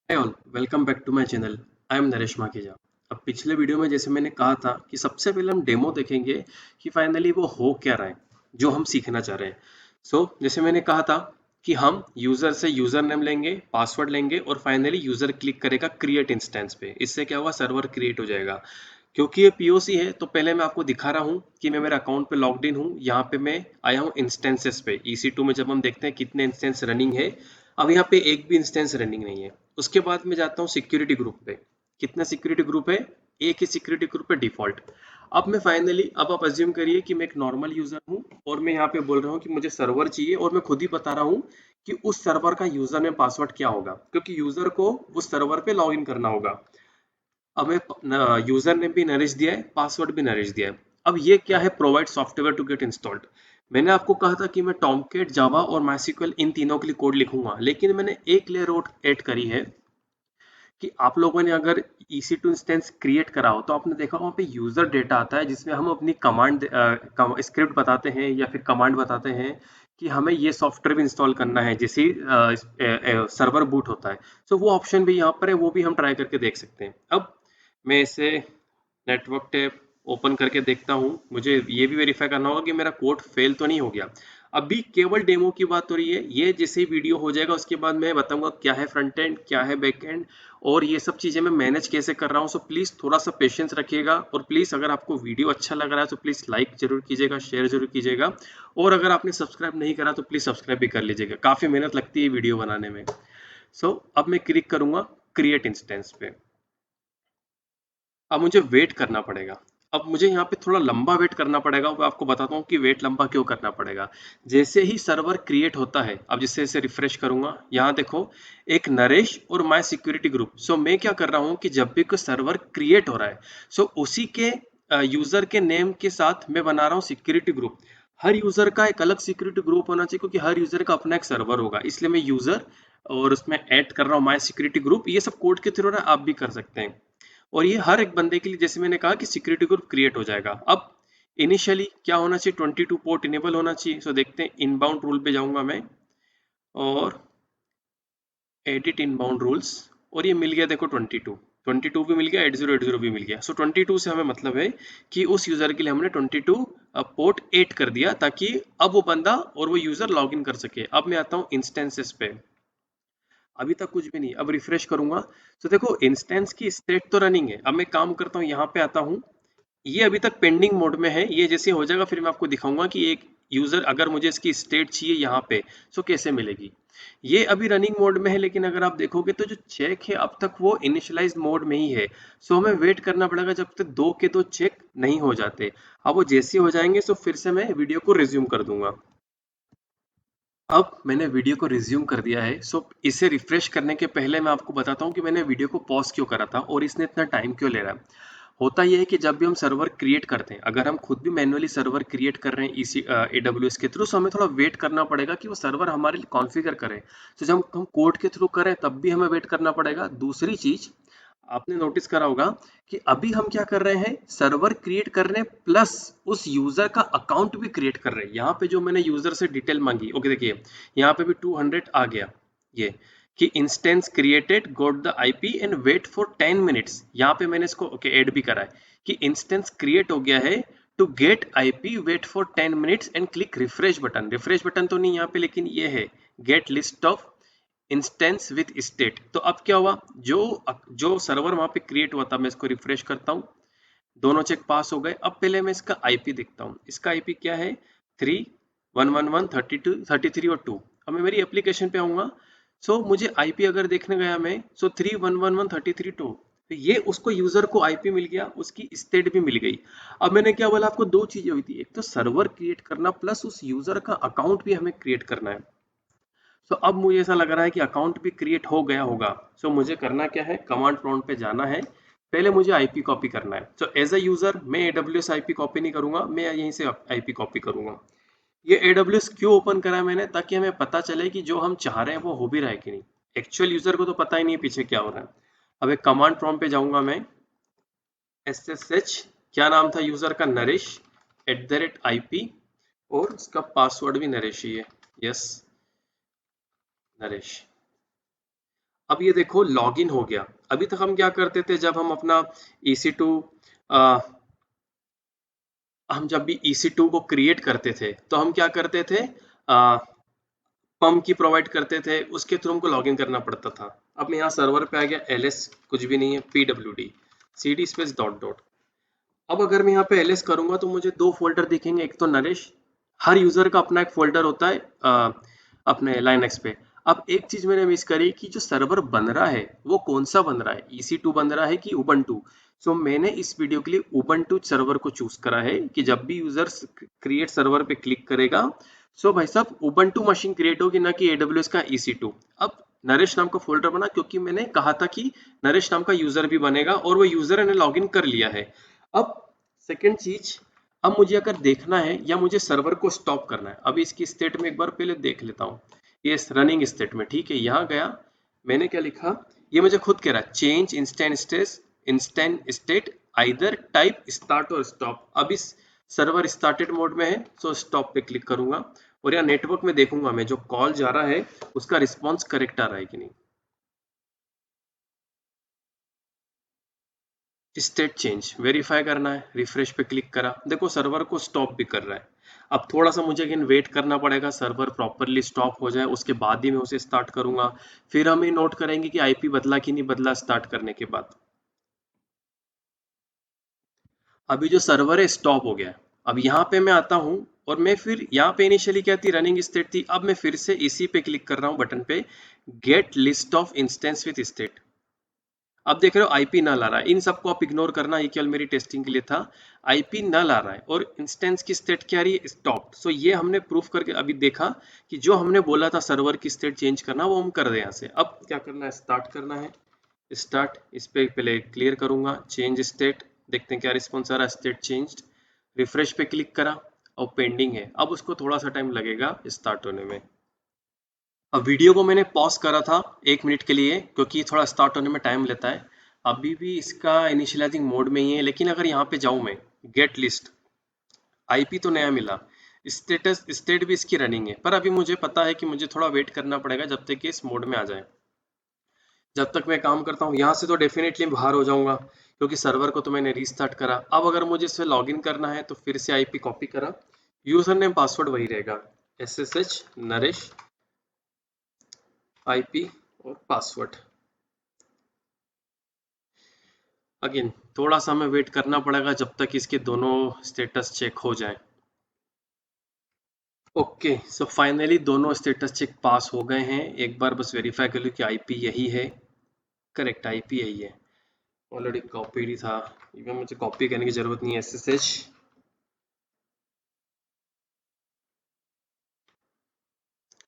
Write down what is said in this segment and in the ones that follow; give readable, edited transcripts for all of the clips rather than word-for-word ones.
Hi all, welcome back to my channel. I am Naresh Makhija. अब पिछले video में जैसे मैंने कहा था कि सबसे पहले हम डेमो देखेंगे कि फाइनली वो हो क्या रहा है जो हम सीखना चाह रहे हैं। जैसे मैंने कहा था कि हम यूजर से यूजर नेम लेंगे, पासवर्ड लेंगे और फाइनली यूजर क्लिक करेगा क्रिएट इंस्टेंस पे। इससे क्या होगा, सर्वर क्रिएट हो जाएगा। क्योंकि ये पीओसी है तो पहले मैं आपको दिखा रहा हूँ कि मैं मेरे अकाउंट पे लॉग्ड इन हूँ। यहाँ पे मैं आया हूँ इंस्टेंसेस पे। EC2 में जब हम देखते हैं कितने इंस्टेंस रनिंग है, अब यहाँ पे एक भी इंस्टेंस रनिंग नहीं है। उसके बाद मैं जाता हूँ सिक्योरिटी ग्रुप पे। कितने सिक्योरिटी ग्रुप है? एक ही सिक्योरिटी ग्रुप है डिफॉल्ट। अब मैं फाइनली, अब आप अज्यूम करिए कि मैं एक नॉर्मल यूजर हूँ और मैं यहाँ पे बोल रहा हूँ कि मुझे सर्वर चाहिए और मैं खुद ही बता रहा हूँ कि उस सर्वर का यूजर नेम पासवर्ड क्या होगा, क्योंकि यूजर को उस सर्वर पे लॉग इन करना होगा। अब मैं यूजर नेम भी नरेश दिया है, पासवर्ड भी नरेश दिया है। अब ये क्या है, provide software to get installed. मैंने आपको कहा था कि मैं टॉमकेट, जावा और माइस्क्ल इन तीनों के लिए कोड लिखूंगा, लेकिन मैंने एक लेयर और ऐड करी है कि आप लोगों ने अगर EC2 इंस्टेंस क्रिएट करा हो तो आपने देखा वहाँ पे यूजर डेटा आता है जिसमें हम अपनी कमांड स्क्रिप्ट बताते हैं या फिर कमांड बताते हैं कि हमें ये सॉफ्टवेयर भी इंस्टॉल करना है जैसे सर्वर बूट होता है। वो ऑप्शन भी यहाँ पर है, वो भी हम ट्राई करके देख सकते हैं। अब मैं इसे नेटवर्क टैब ओपन करके देखता हूँ। मुझे ये भी वेरीफाई करना होगा कि मेरा कोड फेल तो नहीं हो गया। अभी केवल डेमो की बात हो रही है। ये जैसे ही वीडियो हो जाएगा उसके बाद मैं बताऊंगा क्या है फ्रंट एंड, क्या है बैक एंड और ये सब चीज़ें मैं मैनेज कैसे कर रहा हूँ। प्लीज़ थोड़ा सा पेशेंस रखिएगा और प्लीज़ अगर आपको वीडियो अच्छा लग रहा है तो प्लीज़ लाइक जरूर कीजिएगा, शेयर जरूर कीजिएगा और अगर आपने सब्सक्राइब नहीं करा तो प्लीज़ सब्सक्राइब भी कर लीजिएगा। काफ़ी मेहनत लगती है वीडियो बनाने में। अब मैं क्लिक करूंगा क्रिएट इंस्टेंस पे। अब मुझे वेट करना पड़ेगा। अब मुझे यहाँ पे थोड़ा लंबा वेट करना पड़ेगा। मैं आपको बताता हूँ कि वेट लंबा क्यों करना पड़ेगा। जैसे ही सर्वर क्रिएट होता है, अब जिससे इसे रिफ्रेश करूंगा, यहाँ देखो एक नरेश और माय सिक्योरिटी ग्रुप। मैं क्या कर रहा हूँ कि जब भी कोई सर्वर क्रिएट हो रहा है उसी के यूजर के नेम के साथ मैं बना रहा हूँ सिक्योरिटी ग्रुप। हर यूजर का एक अलग सिक्योरिटी ग्रुप होना चाहिए क्योंकि हर यूजर का अपना एक सर्वर होगा, इसलिए मैं यूजर और उसमें ऐड कर रहा हूँ माय सिक्योरिटी ग्रुप। ये सब कोड के थ्रू ना आप भी कर सकते हैं और ये हर एक बंदे के लिए जैसे मैंने कहा कि सिक्योरिटी ग्रुप क्रिएट हो जाएगा। अब इनिशियली क्या होना चाहिए, 22 पोर्ट इनेबल होना चाहिए। देखते हैं, इनबाउंड रूल पे जाऊंगा मैं और एडिट इनबाउंड रूल्स और ये मिल गया देखो 22 भी मिल गया, 8080 भी मिल गया। 22 से हमें मतलब है कि उस यूजर के लिए हमने 22 पोर्ट 8 कर दिया ताकि अब वो बंदा और वो यूजर लॉग इन कर सके। अब मैं आता हूँ इंस्टेंसेस पे। अभी तक कुछ भी नहीं, अब रिफ्रेश करूंगा देखो इंस्टेंस की स्टेट तो रनिंग है। अब मैं काम करता हूँ, यहाँ पे आता हूँ। ये अभी तक पेंडिंग मोड में है। ये जैसे हो जाएगा फिर मैं आपको दिखाऊंगा कि एक यूजर अगर मुझे इसकी स्टेट चाहिए यहाँ पे कैसे मिलेगी। ये अभी रनिंग मोड में है, लेकिन अगर आप देखोगे तो जो चेक है अब तक वो इनिशियलाइज मोड में ही है। हमें वेट करना पड़ेगा जब तक दो के दो चेक नहीं हो जाते। अब वो जैसे हो जाएंगे फिर से मैं वीडियो को रिज्यूम कर दूंगा। अब मैंने वीडियो को रिज्यूम कर दिया है। इसे रिफ्रेश करने के पहले मैं आपको बताता हूँ कि मैंने वीडियो को पॉज क्यों करा था और इसने इतना टाइम क्यों ले रहा है। होता यह है कि जब भी हम सर्वर क्रिएट करते हैं, अगर हम खुद भी मैन्युअली सर्वर क्रिएट कर रहे हैं इसी AWS के थ्रू, हमें थोड़ा वेट करना पड़ेगा कि वो सर्वर हमारे लिए कॉन्फ़िगर करे। जब हम कोड के थ्रू करें तब भी हमें वेट करना पड़ेगा। दूसरी चीज आपने नोटिस करा होगा कि अभी हम क्या कर रहे हैं, सर्वर क्रिएट कर रहे हैं प्लस उस यूजर का अकाउंट भी क्रिएट कर रहे हैं। यहाँ पे जो मैंने यूजर से डिटेल मांगी, ओके देखिए यहाँ पे भी 200 आ गया। ये कि instance created, got the IP and wait for 10 minutes. यहाँ पे मैंने इसको ओके ऐड भी करा है कि इंस्टेंस क्रिएट हो गया है, to get IP wait for 10 minutes and click refresh button. Refresh button तो नहीं यहाँ पे, लेकिन ये है get list of instance with state. तो अब क्या हुआ, जो जो सर्वर वहां पे क्रिएट हुआ था, मैं इसको रिफ्रेश करता हूँ, दोनों चेक पास हो गए। अब पहले मैं इसका आईपी देखता हूँ। इसका आईपी क्या है, 3.111.32.33 और 2। अब मैं मेरी एप्लीकेशन पे आऊंगा। मुझे आईपी अगर देखने गया मैं 3.111.33.2, तो ये उसको यूजर को आईपी मिल गया, उसकी स्टेट भी मिल गई। अब मैंने क्या बोला आपको, दो चीजें हुई थी, एक तो सर्वर क्रिएट करना प्लस उस यूजर का अकाउंट भी हमें क्रिएट करना है। अब मुझे ऐसा लग रहा है कि अकाउंट भी क्रिएट हो गया होगा। मुझे करना क्या है, कमांड प्रॉम्प्ट पे जाना है। पहले मुझे आईपी कॉपी करना है। एज अ यूजर मैं AWS आईपी कॉपी नहीं करूंगा, मैं यहीं से आईपी कॉपी करूंगा। ये AWS क्यों ओपन करा है मैंने, ताकि हमें पता चले कि जो हम चाह रहे हैं वो हो भी रहा है कि नहीं। एक्चुअल यूजर को तो पता ही नहीं पीछे क्या हो रहा है। अब एक कमांड प्रॉम्प्ट पे जाऊंगा मैं, SSH, क्या नाम था यूजर का, नरेश @IP और उसका पासवर्ड भी नरेश ही है। यस, नरेश। अब ये देखो लॉगिन हो गया। अभी तक हम क्या करते थे, जब हम अपना EC2 हम जब भी EC2 को क्रिएट करते थे तो हम क्या करते थे, पम्प की प्रोवाइड करते थे, उसके थ्रू हमको लॉगिन करना पड़ता था। अब मैं यहाँ सर्वर पे आ गया, ls कुछ भी नहीं है, pwd cd space dot dot. अब अगर मैं यहाँ पे ls करूंगा तो मुझे दो फोल्डर दिखेंगे, एक तो नरेश, हर यूजर का अपना एक फोल्डर होता है अपने लाइनक्स पे। अब एक चीज मैंने मिस करी कि जो सर्वर बन रहा है वो कौन सा बन रहा है, EC2 बन रहा है कि उबंटू। सो मैंने इस वीडियो के लिए उबंटू सर्वर को चूज करा है कि जब भी यूजर क्रिएट सर्वर पे क्लिक करेगा, सो भाई साहब उबंटू मशीन क्रिएट होगी, ना कि AWS का EC2। अब नरेश नाम का फोल्डर बना क्योंकि मैंने कहा था कि नरेश नाम का यूजर भी बनेगा और वो यूजर ने लॉगिन कर लिया है। अब सेकंड चीज, अब मुझे अगर देखना है या मुझे सर्वर को स्टॉप करना है, अभी इसकी स्टेट में एक बार पहले देख लेता हूँ। ये रनिंग स्टेट में ठीक है, यहाँ गया, मैंने क्या लिखा, ये मुझे खुद कह रहा है change instant state either type start और स्टॉप। अब इस सर्वर स्टार्टेड मोड में है, सो स्टॉप पे क्लिक करूंगा और यहाँ नेटवर्क में देखूंगा मैं जो कॉल जा रहा है उसका रिस्पॉन्स करेक्ट आ रहा है कि नहीं। स्टेट चेंज वेरीफाई करना है, रिफ्रेश पे क्लिक करा, देखो सर्वर को स्टॉप भी कर रहा है। अब थोड़ा सा मुझे अगेन वेट करना पड़ेगा, सर्वर प्रॉपरली स्टॉप हो जाए, उसके बाद ही मैं उसे स्टार्ट करूंगा। फिर हम ये नोट करेंगे कि आईपी बदला कि नहीं बदला स्टार्ट करने के बाद। अभी जो सर्वर है स्टॉप हो गया है। अब यहाँ पे मैं आता हूँ और मैं फिर यहाँ पे इनिशियली क्या थी, रनिंग स्टेट थी, अब मैं फिर से इसी पे क्लिक कर रहा हूँ बटन पे, gate list of instance with state. अब देख रहे हो आईपी ना ला रहा है, इन सबको आप इग्नोर करना, ये केवल मेरी टेस्टिंग के लिए था। आईपी ना ला रहा है और इंस्टेंस की स्टेट क्या आ रही है, स्टॉप। सो ये हमने प्रूफ करके अभी देखा कि जो हमने बोला था सर्वर की स्टेट चेंज करना वो हम कर रहे हैं यहाँ से। अब क्या करना है, स्टार्ट करना है, स्टार्ट इस पे पहले क्लियर करूंगा, चेंज स्टेट, देखते हैं क्या रिस्पॉन्स आ रहा है, स्टेट चेंज्ड। रिफ्रेश पे क्लिक करा और पेंडिंग है, अब उसको थोड़ा सा टाइम लगेगा स्टार्ट होने में। अब वीडियो को मैंने पॉज करा था 1 मिनट के लिए क्योंकि थोड़ा स्टार्ट होने में टाइम लेता है। अभी भी इसका इनिशियलाइजिंग मोड में ही है, लेकिन अगर यहाँ पे जाऊँ मैं, गेट लिस्ट, आईपी तो नया मिला, स्टेटस स्टेट भी इसकी रनिंग है, पर अभी मुझे पता है कि मुझे थोड़ा वेट करना पड़ेगा जब तक कि इस मोड में आ जाए। जब तक मैं काम करता हूँ यहाँ से तो डेफिनेटली बाहर हो जाऊंगा क्योंकि सर्वर को तो मैंने रीस्टार्ट करा। अब अगर मुझे इससे लॉगिन करना है तो फिर से आईपी कॉपी करा, यूजर नेम पासवर्ड वही रहेगा, SSH नरेश, आईपी और पासवर्ड। अगेन थोड़ा सा हमें वेट करना पड़ेगा जब तक इसके दोनों स्टेटस चेक हो जाए। ओके, सो फाइनली दोनों स्टेटस चेक पास हो गए हैं। एक बार बस वेरीफाई कर लो कि आईपी यही है, करेक्ट आईपी यही है। ऑलरेडी कॉपी ही था, इवन मुझे कॉपी करने की जरूरत नहीं है। SSH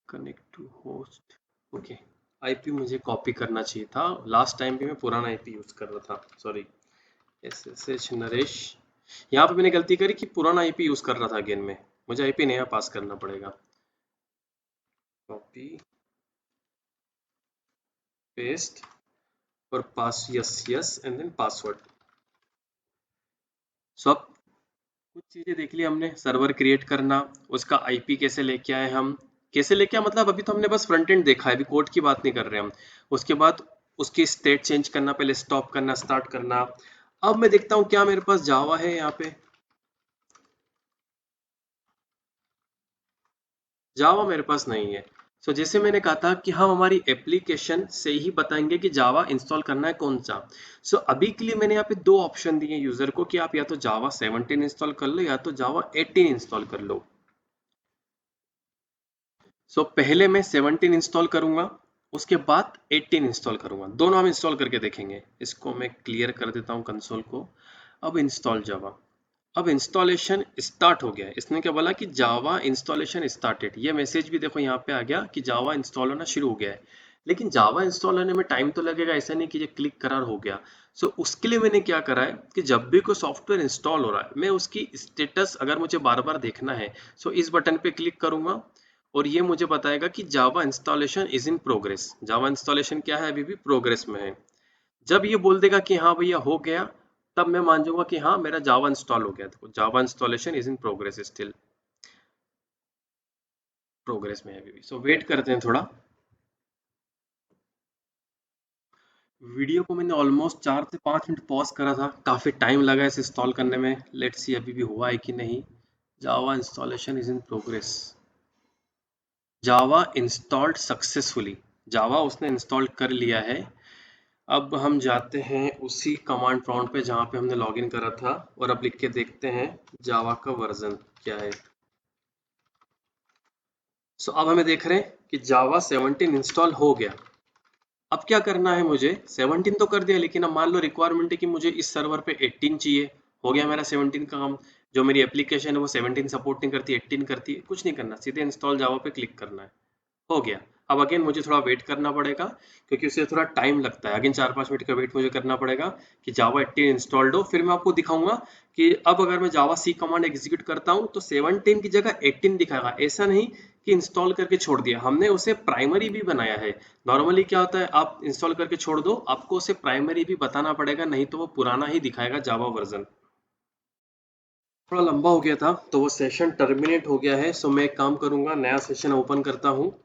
connect to host, okay, IP मुझे कॉपी करना चाहिए था, लास्ट टाइम भी मैं पुराना आईपी यूज कर रहा था, सॉरी। SSH नरेश, यहाँ पे मैंने गलती करी कि पुराना आईपी यूज कर रहा था अगेन में, मुझे आईपी नया पास करना पड़ेगा। कॉपी पेस्ट और pass, yes yes and then password. So अब कुछ चीजें देख ली हमने, सर्वर क्रिएट करना, उसका आईपी कैसे लेके आए हम, कैसे लेके आए मतलब अभी तो हमने बस फ्रंट एंड देखा है, अभी कोड की बात नहीं कर रहे हम। उसके बाद उसकी स्टेट चेंज करना, पहले स्टॉप करना, स्टार्ट करना। अब मैं देखता हूँ क्या मेरे पास जावा है यहाँ पे, जावा मेरे पास नहीं है। सो जैसे मैंने कहा था कि हम हमारी एप्लीकेशन से ही बताएंगे कि जावा इंस्टॉल करना है कौन सा। सो अभी के लिए मैंने यहाँ पे दो ऑप्शन दिए यूजर को कि आप या तो जावा 17 इंस्टॉल कर लो या तो जावा 18 इंस्टॉल कर लो। सो पहले मैं 17 इंस्टॉल करूंगा, उसके बाद 18 इंस्टॉल करूंगा, दोनों हम इंस्टॉल करके देखेंगे। इसको मैं क्लियर कर देता हूँ कंसोल को। अब इंस्टॉल जावा, अब इंस्टॉलेशन स्टार्ट हो गया है। इसने क्या बोला कि जावा इंस्टॉलेशन स्टार्टेड, ये मैसेज भी देखो यहाँ पे आ गया कि जावा इंस्टॉल होना शुरू हो गया है। लेकिन जावा इंस्टॉल होने में टाइम तो लगेगा, ऐसा नहीं कि ये क्लिक करार हो गया। सो उसके लिए मैंने क्या करा है कि जब भी कोई सॉफ्टवेयर इंस्टॉल हो रहा है, मैं उसकी स्टेटस अगर मुझे बार बार देखना है, सो इस बटन पे क्लिक करूंगा और ये मुझे बताएगा कि Java installation is in progress. Java installation क्या है, अभी भी प्रोग्रेस में है। जब ये बोल देगा कि हाँ भैया हो गया, तब मैं मान जाऊंगा कि हाँ मेरा जावा इंस्टॉल हो गया। देखो Java installation is in progress, still progress में है अभी भी। सो वेट करते हैं थोड़ा। वीडियो को मैंने ऑलमोस्ट 4 से 5 मिनट पॉज करा था, काफ़ी टाइम लगा इसे इंस्टॉल करने में। लेट्स सी अभी भी हुआ है कि नहीं। Java installation is in progress. Java installed successfully. Java उसने इंस्टॉल कर लिया है। अब हम जाते हैं उसी कमांड प्रॉम्प्ट पे जहाँ पे हमने लॉगिन करा था और अब लिख के देखते हैं जावा का वर्जन क्या है। सो अब हमें देख रहे हैं कि जावा 17 इंस्टॉल हो गया। अब क्या करना है मुझे, 17 तो कर दिया लेकिन अब मान लो रिक्वायरमेंट है कि मुझे इस सर्वर पे 18 चाहिए। हो गया मेरा 17 का काम। जो मेरी एप्लीकेशन है वो 17 सपोर्ट नहीं करती, 18 करती है। कुछ नहीं करना, सीधे इंस्टॉल जावा पे क्लिक करना है। हो गया। अब अगेन मुझे थोड़ा वेट करना पड़ेगा क्योंकि उसे थोड़ा टाइम लगता है। अगेन 4-5 मिनट का वेट मुझे करना पड़ेगा कि जावा 18 इंस्टॉल्ड हो। फिर मैं आपको दिखाऊंगा कि अब अगर मैं जावा सी कमांड एग्जीक्यूट करता हूँ तो 17 की जगह 18 दिखाएगा। ऐसा नहीं कि इंस्टॉल करके छोड़ दिया, हमने उसे प्राइमरी भी बनाया है। नॉर्मली क्या होता है, आप इंस्टॉल करके छोड़ दो, आपको उसे प्राइमरी भी बताना पड़ेगा, नहीं तो वो पुराना ही दिखाएगा जावा वर्जन। थोड़ा लंबा हो गया था तो वो सेशन टर्मिनेट हो गया है। सो मैं एक काम करूंगा, नया सेशन ओपन करता हूँ।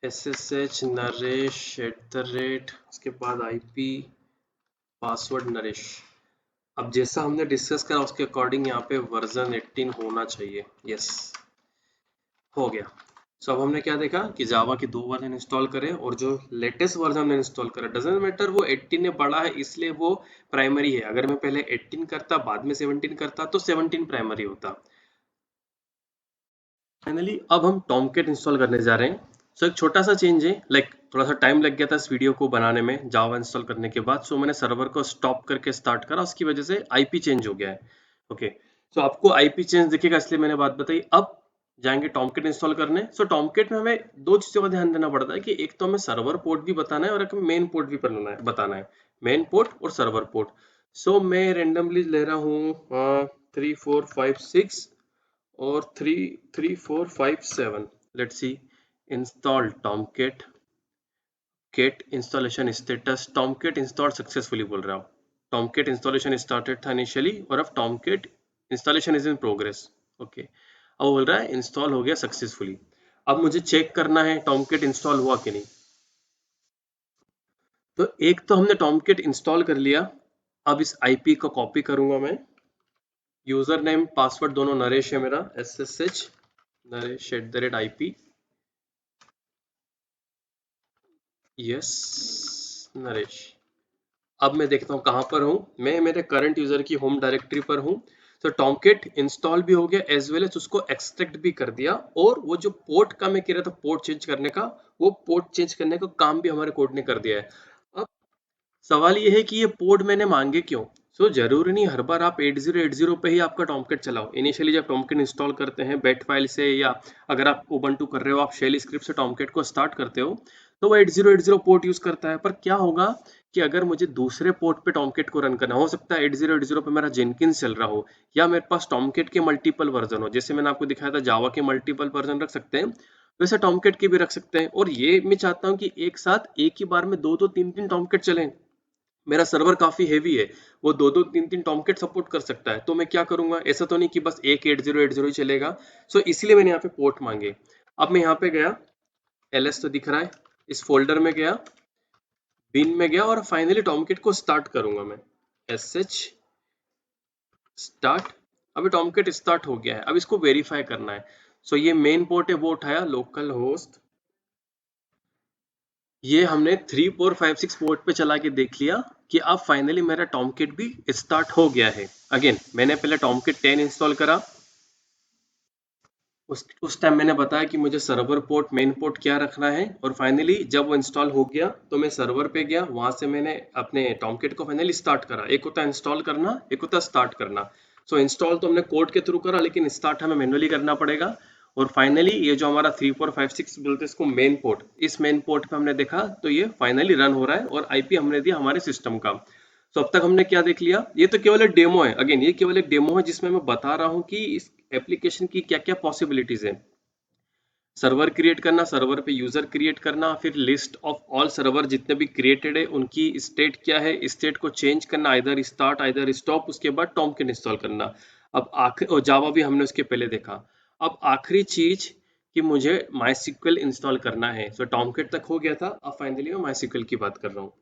SSH नरेश @ उसके बाद IP पासवर्ड नरेश। अब जैसा हमने डिस्कस करा उसके अकॉर्डिंग यहाँ पे वर्जन 18 होना चाहिए। यस, हो गया। सो अब हमने क्या देखा कि जावा की 2 वर्जन इंस्टॉल करें और जो लेटेस्ट वर्जन हमने इंस्टॉल करा, डजेंट मैटर वो 18 में बड़ा है इसलिए वो प्राइमरी है। अगर मैं पहले 18 करता बाद में 17 करता तो 17 प्राइमरी होता। फाइनली अब हम टॉमकेट इंस्टॉल करने जा रहे हैं। सो एक छोटा सा चेंज है, लाइक थोड़ा सा टाइम लग गया था इस वीडियो को बनाने में जावा इंस्टॉल करने के बाद। सो मैंने सर्वर को स्टॉप करके स्टार्ट करा, उसकी वजह से आईपी चेंज हो गया है। ओके, सो आपको आईपी चेंज दिखेगा इसलिए मैंने बात बताई। अब जाएंगे टॉमकेट इंस्टॉल करने। सो टॉमकेट में हमें दो चीज़ों का ध्यान देना पड़ता है कि एक तो हमें सर्वर पोर्ट भी बताना है और एक मेन पोर्ट भी बताना है। मेन पोर्ट और सर्वर पोर्ट। सो मैं रेंडमली ले रहा हूँ 3 4 5 6 और 3 3 4 5 7। Let's see. Install Tomcat. Cat installation status Tomcat install successfully बोल रहा हूँ। टॉमकेट इंस्टॉलेशन स्टार्टेड था इनिशियली और अब Tomcat installation is in progress. Okay, अब बोल रहा है इंस्टॉल हो गया सक्सेसफुली। अब मुझे चेक करना है टॉमकेट इंस्टॉल हुआ कि नहीं। तो एक तो हमने टॉमकेट इंस्टॉल कर लिया। अब इस आईपी को कॉपी करूंगा मैं। यूजर नेम पासवर्ड दोनों नरेश है मेरा, SSH Naresh @IP। Yes, Naresh. अब मैं देखता हूँ कहाँ पर हूँ। मैं मेरे करंट यूजर की होम डायरेक्टरी पर हूँ। तो टॉमकेट इंस्टॉल भी हो गया एज वेल एज उसको एक्सट्रैक्ट भी कर दिया। और वो जो पोर्ट का मैं कह रहा था पोर्ट चेंज करने का, वो पोर्ट चेंज करने का काम भी हमारे कोड ने कर दिया है। अब सवाल ये है कि ये पोर्ट मैंने मांगे क्यों। सो जरूरी नहीं हर बार आप 8080 पे ही आपका टॉमकेट चलाओ। इनिशियली जब टॉमकेट इंस्टॉल करते हैं बेट फाइल से, या अगर आप उबंटू कर रहे हो आप शेल स्क्रिप्ट से टॉमकेट को स्टार्ट करते हो, तो वो 8080 पोर्ट यूज करता है। पर क्या होगा कि अगर मुझे दूसरे पोर्ट पे टॉमकेट को रन करना, हो सकता है 8080 पे मेरा जेनकिंस चल रहा हो या मेरे पास टॉमकेट के मल्टीपल वर्जन हो। जैसे मैंने आपको दिखाया था जावा के मल्टीपल वर्जन रख सकते हैं, वैसे टॉमकेट के भी रख सकते हैं। और ये मैं चाहता हूँ कि एक साथ एक ही बार में दो दो तीन तीन टॉमकेट चलें। मेरा सर्वर काफी हेवी है, वो दो दो तीन तीन टॉमकेट सपोर्ट कर सकता है। तो मैं क्या करूंगा, ऐसा तो नहीं कि बस एक 8080 ही चलेगा। सो इसलिए मैंने यहाँ पे पोर्ट मांगे। अब मैं यहाँ पे गया, LS तो दिख रहा है, इस फोल्डर में गया, बिन में गया और फाइनली टॉमकेट को स्टार्ट करूंगा मैं। SH start. अभी टॉमकेट स्टार्ट हो गया है। अब इसको वेरीफाई करना है। सो ये मेन पोर्ट है वो उठाया, लोकल होस्ट। ये हमने 3 4 5 6 पोर्ट पे चला के देख लिया कि अब फाइनली मेरा टॉमकेट भी स्टार्ट हो गया है। अगेन मैंने पहले टॉमकेट 10 इंस्टॉल करा। उस टाइम मैंने बताया कि मुझे सर्वर पोर्ट मेन पोर्ट क्या रखना है। और फाइनली जब वो इंस्टॉल हो गया तो मैं सर्वर पे गया, वहां से मैंने अपने टॉमकेट को फाइनली स्टार्ट करा। एक होता है इंस्टॉल करना, एक होता है स्टार्ट करना। सो इंस्टॉल तो हमने कोड के थ्रू करा लेकिन स्टार्ट हमें मैन्युअली करना पड़ेगा। और फाइनली ये जो हमारा 3 4 5 6 बोलते हैं इसको मेन पोर्ट, इस मेन पोर्ट पे हमने देखा तो ये फाइनली रन हो रहा है और आईपी हमने दिया हमारे सिस्टम का। तो अब तक हमने क्या देख लिया, ये तो केवल एक डेमो है। अगेन ये केवल एक डेमो है जिसमें मैं बता रहा हूँ कि इस एप्लीकेशन की क्या क्या पॉसिबिलिटीज है। सर्वर क्रिएट करना, सर्वर पे यूजर क्रिएट करना, फिर लिस्ट ऑफ ऑल सर्वर जितने भी क्रिएटेड है उनकी स्टेट क्या है, स्टेट को चेंज करना, इधर स्टार्ट इधर स्टॉप, उसके बाद टॉमकेट इंस्टॉल करना। अब आखिर, और जावा भी हमने उसके पहले देखा। अब आखिरी चीज कि मुझे माई इंस्टॉल करना है। सो टॉमकेट तक हो गया था, अब फाइनली मैं माई की बात कर रहा हूँ।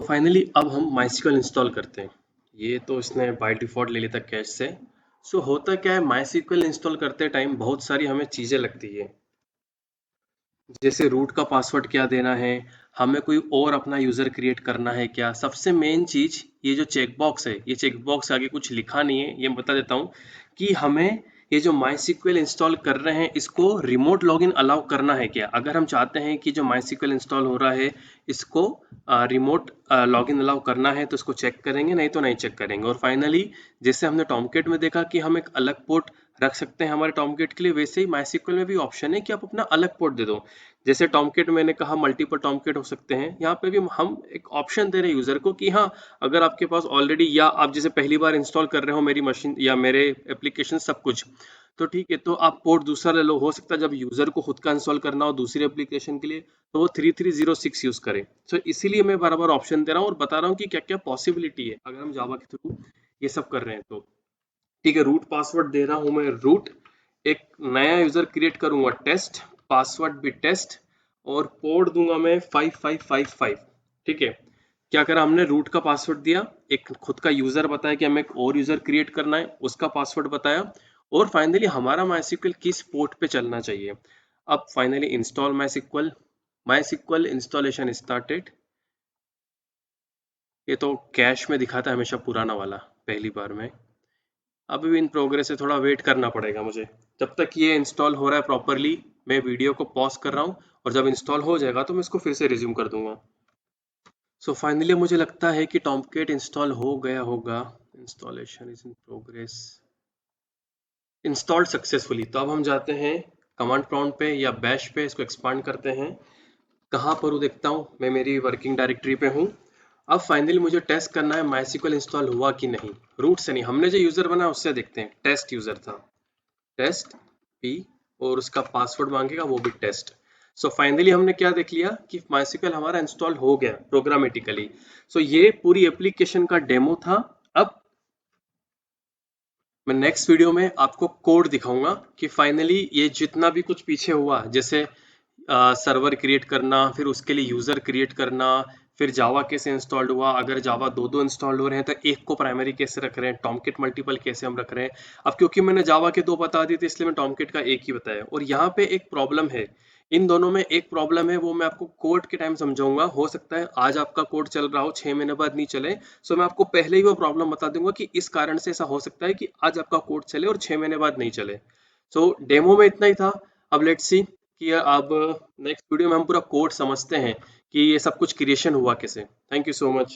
फाइनली अब हम MySQL इंस्टॉल करते हैं। ये तो इसने बाय डिफॉल्ट ले लिया था कैश से। सो होता क्या है, MySQL इंस्टॉल करते टाइम बहुत सारी हमें चीज़ें लगती है, जैसे रूट का पासवर्ड क्या देना है, हमें कोई और अपना यूज़र क्रिएट करना है क्या। सबसे मेन चीज़ ये जो चेकबॉक्स है, ये चेकबॉक्स आगे कुछ लिखा नहीं है, ये मैं बता देता हूँ कि हमें ये जो MySQL इंस्टॉल कर रहे हैं इसको रिमोट लॉगिन अलाउ करना है क्या। अगर हम चाहते हैं कि जो MySQL इंस्टॉल हो रहा है इसको रिमोट लॉगिन अलाउ करना है तो इसको चेक करेंगे, नहीं तो नहीं चेक करेंगे। और फाइनली जैसे हमने टॉमकेट में देखा कि हम एक अलग पोर्ट रख सकते हैं हमारे टॉमकेट के लिए, वैसे ही MySQL में भी ऑप्शन है कि आप अपना अलग पोर्ट दे दो। जैसे टॉमकेट मैंने कहा मल्टीपल टॉमकेट हो सकते हैं, यहाँ पे भी हम एक ऑप्शन दे रहे हैं यूजर को कि हाँ, अगर आपके पास ऑलरेडी या आप जैसे पहली बार इंस्टॉल कर रहे हो मेरी मशीन या मेरे एप्लीकेशन सब कुछ, तो ठीक है, तो आप पोर्ट दूसरा ले लो। हो सकता है जब यूजर को खुद का इंस्टॉल करना हो दूसरी एप्लीकेशन के लिए तो वो 3306 यूज करे। तो इसीलिए मैं बार बार ऑप्शन दे रहा हूँ और बता रहा हूँ कि क्या क्या पॉसिबिलिटी है अगर हम जावा के थ्रू ये सब कर रहे हैं तो। ठीक है, रूट पासवर्ड दे रहा हूं मैं रूट, एक नया यूजर क्रिएट करूंगा टेस्ट, पासवर्ड भी टेस्ट, और पोर्ट दूंगा मैं 5555। ठीक है, क्या करा हमने, रूट का पासवर्ड दिया, एक खुद का यूजर बताया कि हमें एक और यूजर क्रिएट करना है, उसका पासवर्ड बताया, और फाइनली हमारा MySQL किस पोर्ट पे चलना चाहिए। अब finally install MySQL installation started. ये तो कैश में दिखाता है हमेशा पुराना वाला पहली बार में। अभी भी इन प्रोग्रेस से थोड़ा वेट करना पड़ेगा मुझे। जब तक ये इंस्टॉल हो रहा है प्रॉपरली मैं वीडियो को पॉज कर रहा हूँ, और जब इंस्टॉल हो जाएगा तो मैं इसको फिर से रिज्यूम कर दूंगा। सो फाइनली मुझे लगता है कि टॉमकेट इंस्टॉल हो गया होगा। Installation is in progress, installed successfully. तो अब हम जाते हैं कमांड प्रॉम्प्ट पे या बैश पे, इसको एक्सपांड करते हैं। कहाँ पर हूँ देखता हूँ, मैं मेरी वर्किंग डायरेक्टरी पे हूँ। अब फाइनली मुझे टेस्ट करना है MySQL इंस्टॉल हुआ कि नहीं। रूट से नहीं, हमने जो यूजर बनाया उससे देखते हैं। टेस्ट यूजर था, टेस्ट पी, और उसका पासवर्ड मांगेगा वो भी टेस्ट। सो फाइनली हमने क्या देख लिया कि MySQL हमारा इंस्टॉल हो गया प्रोग्रामेटिकली। सो ये पूरी एप्लीकेशन का डेमो था। अब मैं नेक्स्ट वीडियो में आपको कोड दिखाऊंगा कि फाइनली ये जितना भी कुछ पीछे हुआ, जैसे सर्वर क्रिएट करना, फिर उसके लिए यूजर क्रिएट करना, फिर जावा कैसे इंस्टॉल्ड हुआ, अगर जावा दो दो इंस्टॉल्ड हो रहे हैं तो एक को प्राइमरी कैसे रख रहे हैं, टॉमकेट मल्टीपल कैसे हम रख रहे हैं। अब क्योंकि मैंने जावा के दो बता दिए थे इसलिए मैं टॉमकेट का एक ही बताया। और यहाँ पे एक प्रॉब्लम है, इन दोनों में एक प्रॉब्लम है, वो मैं आपको कोड के टाइम समझाऊंगा। हो सकता है आज आपका कोड चल रहा हो 6 महीने बाद नहीं चले। सो मैं आपको पहले ही वो प्रॉब्लम बता दूंगा कि इस कारण से ऐसा हो सकता है कि आज आपका कोड चले और 6 महीने बाद नहीं चले। सो डेमो में इतना ही था। अब लेट्स सी कि अब नेक्स्ट वीडियो में हम पूरा कोड समझते हैं कि ये सब कुछ क्रिएशन हुआ कैसे। Thank you so much.